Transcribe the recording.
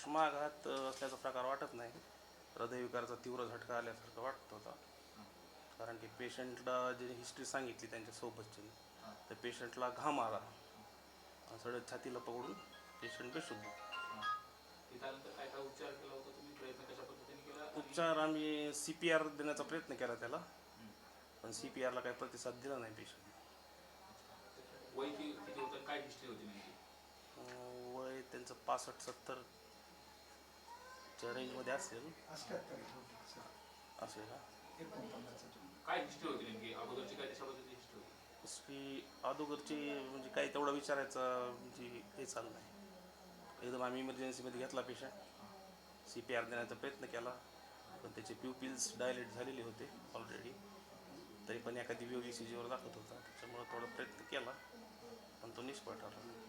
उष्माघात असल्याचा प्रकार वाटत नाही. हृदयविकाराचा तीव्र झटका आल्यासारखं वाटत होता. कारण की पेशंटला जी हिस्ट्री सांगितली त्यांच्यासोबतची, तर पेशंटला घाम आला, सडक छातीला पकडून पेशंट बेशुद्ध. उपचार आम्ही CPR देण्याचा प्रयत्न केला त्याला, पण CPRला काही प्रतिसाद दिला नाही पेशंटने. वय किती होतं, काय हिस्ट्री होती नेमकी? वय त्यांचं 65-70 च्या रेंजमध्ये असेल. असेल का? काय हिस्ट्री होती नेमकी अगोदरची, काय त्याच्याबद्दलची हिस्ट्री होती? हिस्ट्री अगोदरची म्हणजे काही तेवढं विचारायचं म्हणजे हे चाललं नाही. एकदम आम्ही इमर्जन्सीमध्ये घेतला पेशंट, CPR देण्याचा प्रयत्न केला, पण त्याचे प्युपिल्स डायलेट झालेले होते ऑलरेडी. तरी पण एखादी ECGवर दाखवत होता, त्याच्यामुळं थोडा प्रयत्न केला, पण तो निष्फळ ठरला.